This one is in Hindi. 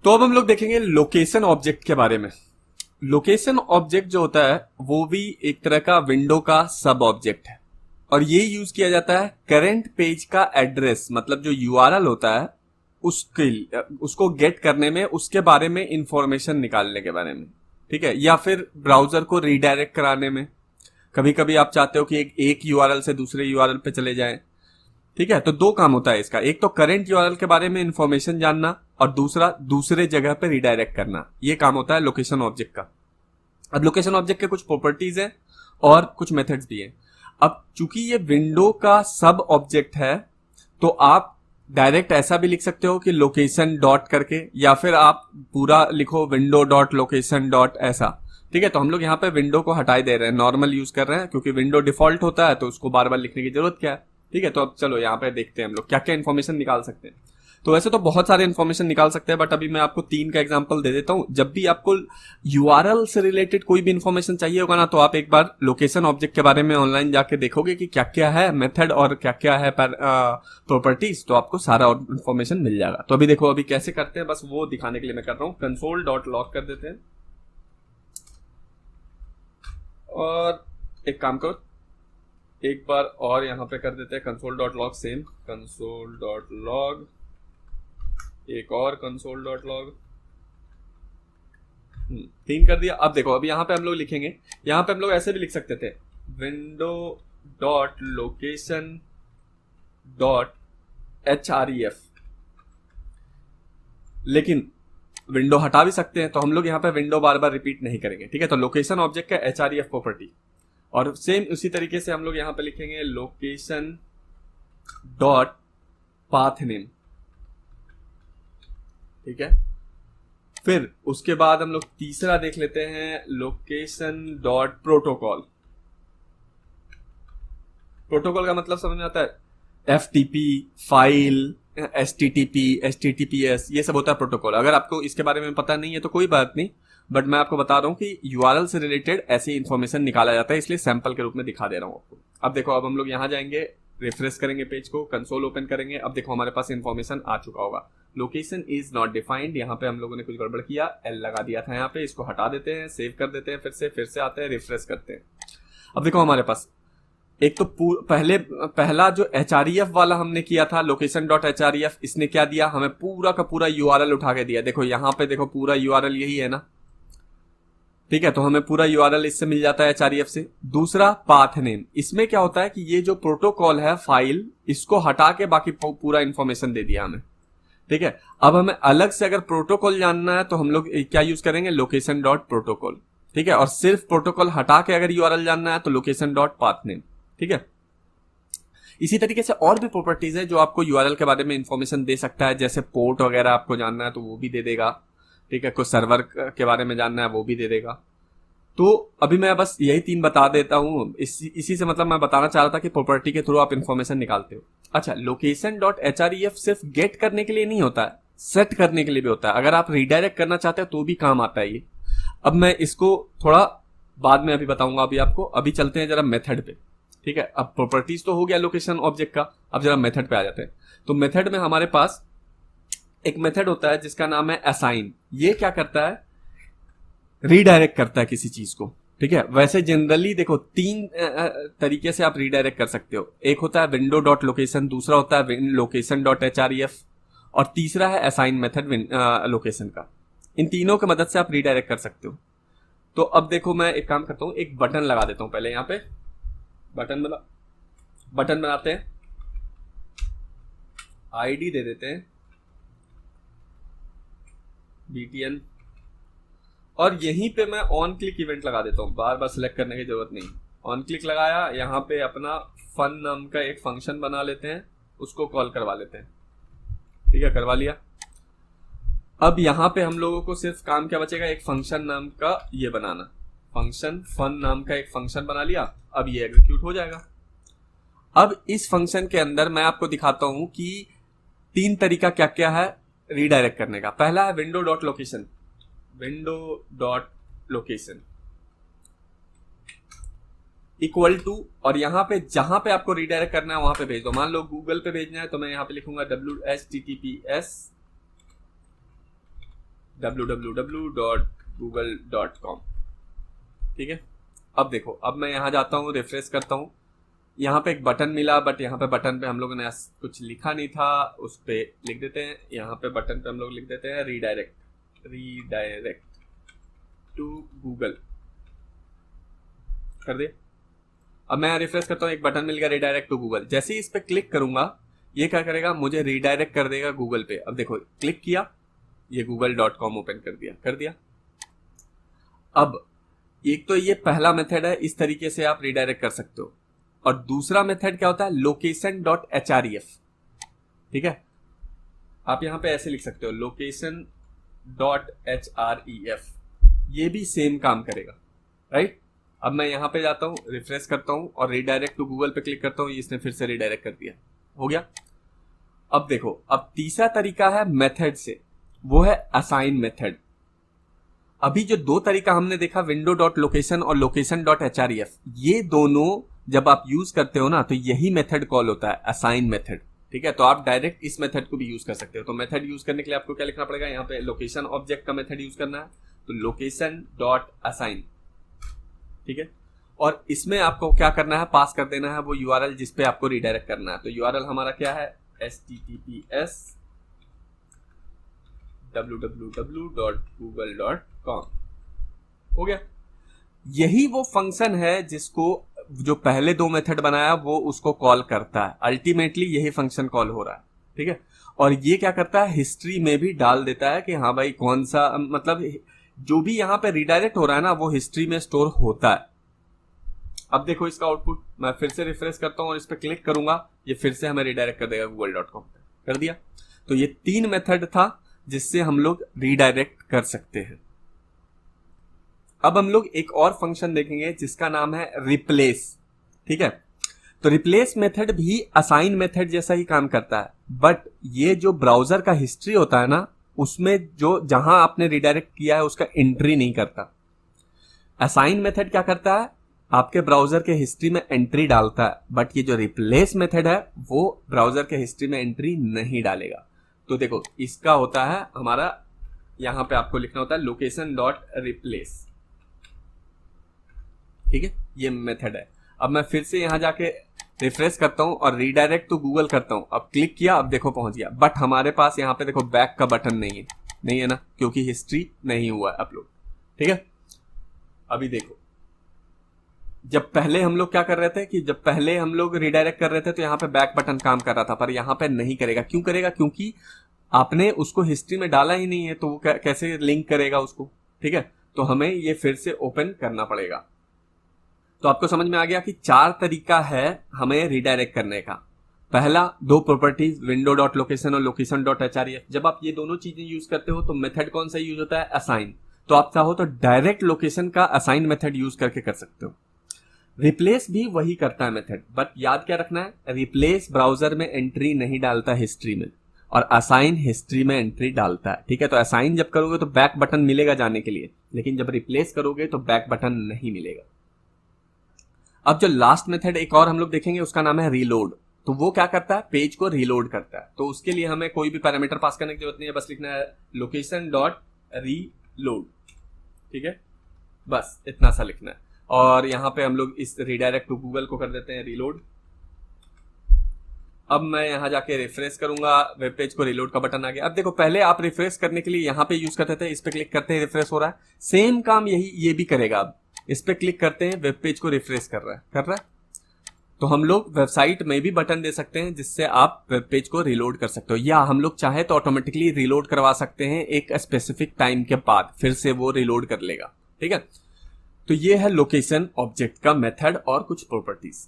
तो अब हम लोग देखेंगे लोकेशन ऑब्जेक्ट के बारे में। लोकेशन ऑब्जेक्ट जो होता है वो भी एक तरह का विंडो का सब ऑब्जेक्ट है, और ये यूज किया जाता है करंट पेज का एड्रेस, मतलब जो यूआरएल होता है उसको गेट करने में, उसके बारे में इंफॉर्मेशन निकालने के बारे में, ठीक है, या फिर ब्राउजर को रीडायरेक्ट कराने में। कभी कभी आप चाहते हो कि एक यूआरएल से दूसरे यूआरएल पे चले जाएं, ठीक है। तो दो काम होता है इसका, एक तो करंट यूआरएल के बारे में इंफॉर्मेशन जानना, और दूसरा दूसरे जगह पे रीडायरेक्ट करना। ये काम होता है लोकेशन ऑब्जेक्ट का। अब लोकेशन ऑब्जेक्ट के कुछ प्रॉपर्टीज हैं और कुछ मेथड्स भी हैं। अब चूंकि ये विंडो का सब ऑब्जेक्ट है, तो आप डायरेक्ट ऐसा भी लिख सकते हो कि लोकेशन डॉट करके, या फिर आप पूरा लिखो विंडो डॉट लोकेशन डॉट ऐसा, ठीक है। तो हम लोग यहाँ पे विंडो को हटाई दे रहे हैं, नॉर्मल यूज कर रहे हैं, क्योंकि विंडो डिफॉल्ट होता है तो उसको बार बार लिखने की जरूरत क्या है, ठीक है। तो अब चलो यहाँ पे देखते हैं हम लोग क्या क्या इन्फॉर्मेशन निकाल सकते हैं। तो वैसे तो बहुत सारे इन्फॉर्मेशन निकाल सकते हैं, बट अभी मैं आपको 3 का एग्जांपल दे देता हूं। जब भी आपको यूआरएल से रिलेटेड कोई भी इन्फॉर्मेशन चाहिए होगा ना, तो आप एक बार लोकेशन ऑब्जेक्ट के बारे में ऑनलाइन जाके देखोगे कि क्या क्या है मेथड और क्या क्या है प्रॉपर्टीज, तो आपको सारा इन्फॉर्मेशन मिल जाएगा। तो अभी देखो अभी कैसे करते हैं, बस वो दिखाने के लिए मैं कर रहा हूँ। कंसोल डॉट लॉग कर देते हैं, और एक काम करो, एक बार और यहां पे कर देते हैं console dot log, same console dot log, एक और कंसोल डॉट लॉग, 3 कर दिया। अब देखो अभी यहां पे हम लोग लिखेंगे, यहां पे हम लोग ऐसे भी लिख सकते थे window dot location dot HREF, लेकिन विंडो हटा भी सकते हैं, तो हम लोग यहां पे विंडो बार बार रिपीट नहीं करेंगे, ठीक है। तो लोकेशन ऑब्जेक्ट का HREF प्रॉपर्टी, और सेम उसी तरीके से हम लोग यहां पे लिखेंगे लोकेशन डॉट पाथ नेम, ठीक है। फिर उसके बाद हम लोग तीसरा देख लेते हैं लोकेशन डॉट प्रोटोकॉल। प्रोटोकॉल का मतलब समझ में आता है, FTP, फाइल, HTTP, HTTPS, ये सब होता है प्रोटोकॉल। अगर आपको इसके बारे में पता नहीं है तो कोई बात नहीं, बट मैं आपको बता रहा हूं कि यूआरएल से रिलेटेड ऐसी इंफॉर्मेशन निकाला जाता है, इसलिए सैंपल के रूप में दिखा दे रहा हूं आपको। अब देखो अब हम लोग यहां जाएंगे, रिफ्रेश करेंगे पेज को, कंसोल ओपन करेंगे। अब देखो हमारे पास इंफॉर्मेशन आ चुका होगा, लोकेशन इज नॉट डिफाइंड। यहाँ पे हम लोगों ने कुछ गड़बड़ किया, एल लगा दिया था यहाँ पे, इसको हटा देते हैं, सेव कर देते हैं, फिर से आते हैं, रिफ्रेश करते हैं। अब देखो हमारे पास एक तो पहला जो HREF वाला हमने किया था लोकेशन डॉट HREF, इसने क्या दिया, हमें पूरा का पूरा यूआरएल उठा के दिया। देखो यहाँ पे देखो पूरा यूआरएल यही है ना, ठीक है। तो हमें पूरा यूआरएल इससे मिल जाता है HREF से। दूसरा पाथ नेम, इसमें क्या होता है कि ये जो प्रोटोकॉल है फाइल, इसको हटा के बाकी पूरा इंफॉर्मेशन दे दिया हमें, ठीक है। अब हमें अलग से अगर प्रोटोकॉल जानना है तो हम लोग क्या यूज करेंगे, लोकेशन डॉट प्रोटोकॉल, ठीक है। और सिर्फ प्रोटोकॉल हटा के अगर यूआरएल जानना है तो लोकेशन डॉट पाथ नेम, ठीक है। इसी तरीके से और भी प्रॉपर्टीज है जो आपको यूआरएल के बारे में इंफॉर्मेशन दे सकता है, जैसे पोर्ट वगैरह आपको जानना है तो वो भी दे देगा, ठीक है। कुछ सर्वर के बारे में जानना है वो भी दे देगा। तो अभी मैं बस यही 3 बता देता हूं, इसी से मतलब मैं बताना चाह रहा था कि प्रॉपर्टी के थ्रू आप इंफॉर्मेशन निकालते हो। अच्छा, लोकेशन डॉट HREF सिर्फ गेट करने के लिए नहीं होता है, सेट करने के लिए भी होता है। अगर आप रीडायरेक्ट करना चाहते हो तो भी काम आता है ये। अब मैं इसको थोड़ा बाद में अभी बताऊंगा, अभी आपको, अभी चलते हैं जरा मेथड पे, ठीक है। अब प्रॉपर्टीज तो हो गया लोकेशन ऑब्जेक्ट का, अब जरा मेथड पे आ जाते हैं। तो मेथड में हमारे पास एक मेथड होता है जिसका नाम है असाइन। ये क्या करता है, रीडायरेक्ट करता है किसी चीज को, ठीक है। वैसे जनरली देखो 3 तरीके से आप रीडायरेक्ट कर सकते हो। एक होता है विंडो डॉट लोकेशन, दूसरा होता है लोकेशन डॉट HREF, और तीसरा है असाइन मेथड लोकेशन का। इन तीनों की मदद से आप रीडायरेक्ट कर सकते हो। तो अब देखो मैं एक काम करता हूं, एक बटन लगा देता हूं पहले, यहाँ पे बटन बनाते हैं, आईडी दे देते हैं BTN, और यहीं पे मैं ऑन क्लिक इवेंट लगा देता हूं, बार बार सिलेक्ट करने की जरूरत नहीं। ऑन क्लिक लगाया, यहाँ पे अपना फन नाम का एक फंक्शन बना लेते हैं, उसको कॉल करवा लेते हैं, ठीक है, करवा लिया। अब यहाँ पे हम लोगों को सिर्फ काम क्या बचेगा, एक फंक्शन नाम का ये बनाना, फंक्शन फन नाम का एक फंक्शन बना लिया। अब ये एग्जीक्यूट हो जाएगा। अब इस फंक्शन के अंदर मैं आपको दिखाता हूं कि 3 तरीका क्या क्या है रीडायरेक्ट करने का। पहला है window dot location, window dot location equal to, और यहां पे जहां पे आपको रीडायरेक्ट करना है वहां पे भेज दो। मान लो गूगल पे भेजना है तो मैं यहां पे लिखूंगा WHTTPS www.google.com। ठीक है, अब देखो, अब मैं यहाँ जाता हूँ, रिफ्रेश करता हूँ, यहाँ पे एक बटन मिला, बट यहाँ पे बटन पे हम लोगों ने कुछ लिखा नहीं था, उस पे लिख देते हैं, यहाँ पे बटन पे हम लोग लिख देते हैं रीडायरेक्ट टू गूगल, कर दे। अब मैं रिफ्रेश करता हूँ, एक बटन मिल गया रीडायरेक्ट टू गूगल। जैसे ही इस पे क्लिक करूंगा, ये क्या करेगा, मुझे रीडायरेक्ट कर देगा गूगल पे। अब देखो, क्लिक किया, ये google.com ओपन कर दिया। अब एक तो ये पहला मेथड है, इस तरीके से आप रीडायरेक्ट कर सकते हो। और दूसरा मेथड क्या होता है, location.href। ठीक है, आप यहां पे ऐसे लिख सकते हो location.href, ये भी सेम काम करेगा, राइट। अब मैं यहां पे जाता हूं, रिफ्रेश करता हूं और रीडायरेक्ट टू गूगल पे क्लिक करता हूं, इसने फिर से रीडायरेक्ट कर दिया, हो गया। अब देखो, अब तीसरा तरीका है मेथड से, वो है असाइन मेथड। अभी जो दो तरीका हमने देखा, window.location और location.href, ये दोनों जब आप यूज करते हो ना, तो यही मेथड कॉल होता है, असाइन मेथड। ठीक है, तो आप डायरेक्ट इस मेथड को भी यूज कर सकते हो। तो मेथड यूज करने के लिए आपको क्या लिखना पड़ेगा, यहाँ पे लोकेशन ऑब्जेक्ट का मेथड यूज करना है, तो location.assign। ठीक है, और इसमें आपको क्या करना है, पास कर देना है वो यूआरएल जिसपे आपको रिडायरेक्ट करना है। तो यूआरएल हमारा क्या है, https www.google.com, हो गया। यही वो फंक्शन है जिसको जो पहले दो मेथड बनाया वो उसको कॉल करता है, अल्टीमेटली यही फंक्शन कॉल हो रहा है। ठीक है, और ये क्या करता है, हिस्ट्री में भी डाल देता है कि हाँ भाई कौन सा, मतलब जो भी यहाँ पे रिडायरेक्ट हो रहा है ना, वो हिस्ट्री में स्टोर होता है। अब देखो इसका आउटपुट, मैं फिर से रिफ्रेश करता हूं और इस पर क्लिक करूंगा, ये फिर से हमें रिडायरेक्ट कर देगा google.com पे, कर दिया। तो ये 3 मेथड था जिससे हम लोग रिडायरेक्ट कर सकते हैं। अब हम लोग एक और फंक्शन देखेंगे जिसका नाम है रिप्लेस। ठीक है, तो रिप्लेस मेथड भी असाइन मेथड जैसा ही काम करता है, बट ये जो ब्राउजर का हिस्ट्री होता है ना, उसमें जो जहां आपने रिडायरेक्ट किया है उसका एंट्री नहीं करता। असाइन मेथड क्या करता है, आपके ब्राउजर के हिस्ट्री में एंट्री डालता है, बट ये जो रिप्लेस मेथड है वो ब्राउजर के हिस्ट्री में एंट्री नहीं डालेगा। तो देखो, इसका होता है हमारा, यहां पे आपको लिखना होता है location.replace। ठीक है, ये मेथड है। अब मैं फिर से यहां जाके रिफ्रेश करता हूं और रीडायरेक्ट टू गूगल करता हूं। अब क्लिक किया, अब देखो पहुंच गया, बट हमारे पास यहां पे देखो बैक का बटन नहीं है ना, क्योंकि हिस्ट्री नहीं हुआ है अपलोड। ठीक है, अभी देखो, जब पहले हम लोग क्या कर रहे थे कि जब पहले हम लोग रिडायरेक्ट कर रहे थे तो यहाँ पे बैक बटन काम कर रहा था, पर यहाँ पे नहीं करेगा। क्यों करेगा, क्योंकि आपने उसको हिस्ट्री में डाला ही नहीं है, तो वो कैसे लिंक करेगा उसको। ठीक है, तो हमें ये फिर से ओपन करना पड़ेगा। तो आपको समझ में आ गया कि 4 तरीका है हमें रिडायरेक्ट करने का। पहला, 2 प्रॉपर्टीज window.location और location.href। जब आप ये दोनों चीजें यूज करते हो तो मेथड कौन सा यूज होता है, असाइन। तो आप चाहो तो डायरेक्ट लोकेशन का असाइन मेथड यूज करके कर सकते हो। रिप्लेस भी वही करता है मेथड, बट याद क्या रखना है, रिप्लेस ब्राउजर में एंट्री नहीं डालता हिस्ट्री में, और असाइन हिस्ट्री में एंट्री डालता है। ठीक है, तो असाइन जब करोगे तो बैक बटन मिलेगा जाने के लिए, लेकिन जब रिप्लेस करोगे तो बैक बटन नहीं मिलेगा। अब जो लास्ट मेथड एक और हम लोग देखेंगे, उसका नाम है रीलोड। तो वो क्या करता है, पेज को रीलोड करता है। तो उसके लिए हमें कोई भी पैरामीटर पास करने की जरूरत नहीं है, बस लिखना है location.reload। ठीक है, बस इतना सा लिखना है, और यहां पे हम लोग इस रिडायरेक्ट टू गूगल को कर देते हैं रीलोड। अब मैं यहां जाके रिफ्रेश करूंगा, वेब पेज को रीलोड का बटन आ गया। अब देखो, पहले आप रिफ्रेश करने के लिए यहां पे यूज करते थे, इस पे क्लिक करते हैं रिफ्रेश हो रहा है, सेम काम ये भी करेगा। अब इस पे क्लिक करते हैं, वेब पेज को रिफ्रेश कर रहा है। तो हम लोग वेबसाइट में भी बटन दे सकते हैं जिससे आप वेब पेज को रीलोड कर सकते हो, या हम लोग चाहे तो ऑटोमेटिकली रीलोड करवा सकते हैं एक स्पेसिफिक टाइम के बाद, फिर से वो रीलोड कर लेगा। ठीक है, तो ये है लोकेशन ऑब्जेक्ट का मेथड और कुछ प्रॉपर्टीज।